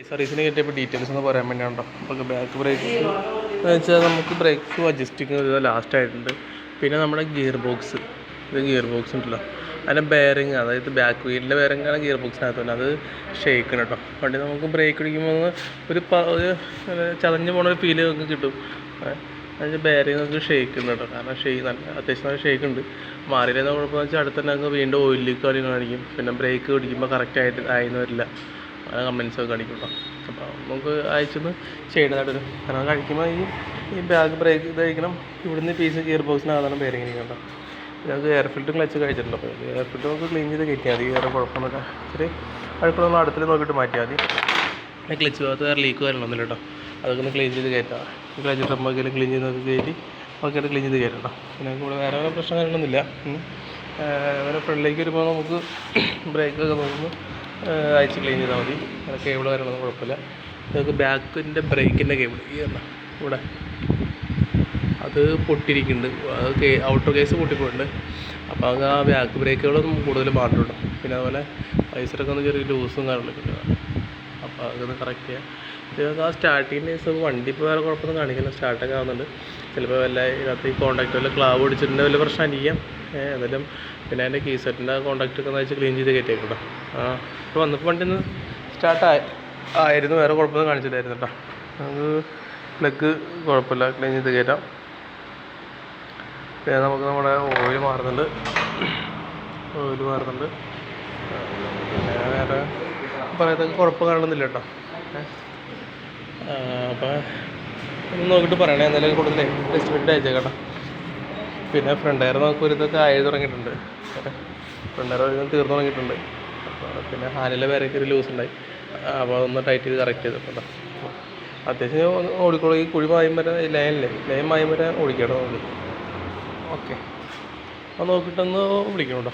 സർവീസിന് കിട്ടിയപ്പോൾ ഡീറ്റെയിൽസ് എന്ന് പറയാൻ വേണ്ടിയാണോ. നമുക്ക് ബാക്ക് ബ്രേക്ക് എന്ന് വെച്ചാൽ നമുക്ക് ബ്രേക്ക് അഡ്ജസ്റ്റിങ് ലാസ്റ്റ് ആയിട്ടുണ്ട്. പിന്നെ നമ്മുടെ ഗിയർ ബോക്സ്, ഇത് ഗിയർ ബോക്സ് ഉണ്ടല്ലോ, അതിൻ്റെ ബെയറിങ്, അതായത് ബാക്ക് വീലിൻ്റെ ബെയറിങ്ങാണ് ഗിയർ ബോക്സിനകത്ത് അത് ഷെയ്ക്കണം കേട്ടോ. വണ്ടി നമുക്ക് ബ്രേക്ക് പിടിക്കുമ്പോൾ ഒരു ചതഞ്ഞ് പോണ ഒരു ഫീല് നമുക്ക് കിട്ടും. അതിൻ്റെ ബെയറിങ് നമുക്ക് ഷെയ്ക്ക് ഉണ്ട് കേട്ടോ. കാരണം നല്ല അത്യാവശ്യം നല്ല ഷെയ്ക്ക് ഉണ്ട്. മാറിയില്ലെന്ന് കുഴപ്പമെന്ന് വെച്ചാൽ അടുത്ത് തന്നെ നമുക്ക് വീണ്ടും ഓയിൽ ലീക്ക് കാണിക്കും. പിന്നെ ബ്രേക്ക് പിടിക്കുമ്പോൾ കറക്റ്റായിട്ട് ആയെന്ന് വരില്ല, അങ്ങനെ കമൻസ് ഒക്കെ കാണിക്കും കേട്ടോ. അപ്പോൾ നമുക്ക് അയച്ചൊന്ന് ചെയ്യേണ്ടതായിട്ട് വരും. കാരണം കഴിക്കുമ്പോൾ ഈ ബാക്ക് ബ്രേക്ക് ഇതായിരിക്കണം. ഇവിടുന്ന് പീസ് ഗിയർ ബോക്സിനകത്താണ് ബെയറിങ് കേട്ടോ. ഞങ്ങൾക്ക് എയർ ഫിൽറ്റർ ക്ലച്ച് കഴിച്ചിട്ടുണ്ടോ. അപ്പോൾ എയർ ഫിൽറ്റർ നമുക്ക് ക്ലീൻ ചെയ്ത് കയറ്റിയാൽ മതി. വേറെ കുഴപ്പമൊന്നുമില്ല. ഇച്ചിരി അഴുക്കുള്ള അടുത്തിൽ നോക്കിയിട്ട് മാറ്റിയാൽ മതി. ക്ലച്ച് ഭാഗത്ത് വേറെ ലീക്ക് കാര്യങ്ങളൊന്നുമില്ല കേട്ടോ. അതൊക്കെ ഒന്ന് ക്ലീൻ ചെയ്ത് കയറ്റാം. ക്ലച്ച് ട്രമ്പൊക്കെ ക്ലീൻ ചെയ്ത് കയറ്റി നോക്കിയിട്ട് ക്ലീൻ ചെയ്ത് കയറ്റട്ടോ. പിന്നെ കൂടെ വേറെ പ്രശ്നം കാര്യങ്ങളൊന്നുമില്ല. വേറെ ഫ്രണ്ടിലേക്ക് വരുമ്പോൾ നമുക്ക് ബ്രേക്കൊക്കെ നോക്കുമ്പോൾ അയച്ച് ക്ലീൻ ചെയ്താൽ മതി. അങ്ങനെ കേബിൾ കാര്യങ്ങളൊന്നും കുഴപ്പമില്ല. നമുക്ക് ബാക്കിൻ്റെ ബ്രേക്കിൻ്റെ കേബിൾ ഈ ഇവിടെ അത് പൊട്ടിയിരിക്കുന്നുണ്ട്. അത് ഔട്ടർ കേസ് പൊട്ടിപ്പോയിട്ടുണ്ട്. അപ്പോൾ അത് ആ ബാക്ക് ബ്രേക്കുകളൊന്നും കൂടുതൽ മാറ്റുള്ളൂ. പിന്നെ അതുപോലെ പൈസയൊക്കെ ഒന്ന് ചെറിയ ലൂസും കാര്യങ്ങളൊക്കെ ഉണ്ട്. അപ്പോൾ അതൊന്ന് കറക്റ്റ് ചെയ്യാം. ഇതൊക്കെ ആ സ്റ്റാർട്ടിങ്ങിൻ്റെ ദിവസം വണ്ടി ഇപ്പോൾ വേറെ കുഴപ്പമൊന്നും കാണിക്കില്ല, സ്റ്റാർട്ടൊക്കെ ആവുന്നുണ്ട്. ചിലപ്പോൾ വല്ല ഇതിനകത്ത് ഈ കോൺടാക്റ്റ് വല്ല ക്ലാവ് അടിച്ചിട്ടുണ്ട്, വല്ല പ്രശ്നമായിരിക്കാം. എന്നാലും പിന്നെ അതിൻ്റെ കീ സെറ്റിൻ്റെ കോൺടാക്റ്റൊക്കെ ഒന്ന് വെച്ച് ക്ലീൻ ചെയ്ത് കയറ്റിയേക്കട്ടോ. ഇപ്പോൾ വന്നപ്പോൾ വണ്ടി ഒന്ന് സ്റ്റാർട്ട് ആയിരുന്നു, വേറെ കുഴപ്പമൊന്നും കാണിച്ചിട്ടായിരുന്നു കേട്ടോ. നമുക്ക് പ്ലഗ് കുഴപ്പമില്ല, ക്ലീൻ ചെയ്ത് കയറ്റാം. പിന്നെ നമുക്ക് നമ്മുടെ ഓയിൽ മാറുന്നുണ്ട്. പിന്നെ വേറെ പറയത്തൊക്കെ കുഴപ്പം കാണുന്നില്ല കേട്ടോ. അപ്പോൾ ഒന്ന് നോക്കിയിട്ട് പറയണേ, എന്തായാലും കൂടുതലേ എസ്റ്റിമേറ്റ് അയച്ചേക്കാം കേട്ടോ. പിന്നെ ഫ്രണ്ട് ടയർ നമുക്ക് ഒരു ഇതൊക്കെ ആയി തുടങ്ങിയിട്ടുണ്ട്. ഫ്രണ്ട് ടയർ തീർന്നു തുടങ്ങിയിട്ടുണ്ട്. അപ്പോൾ പിന്നെ ഹാനിലെ വേറെയൊക്കെ ഒരു ലൂസ് ഉണ്ടായി. അപ്പോൾ അതൊന്ന് ടൈറ്റ് ചെയ്ത് കറക്റ്റ് ചെയ്തിട്ടുണ്ടോ. അത്യാവശ്യം ഓടിക്കോളൂ. ഈ കുഴി മായം വരെ ലൈൻ മായം വരെ ഓടിക്കണം നമുക്ക്. ഓക്കെ, അപ്പോൾ നോക്കിയിട്ടൊന്ന് വിളിക്കണം കേട്ടോ.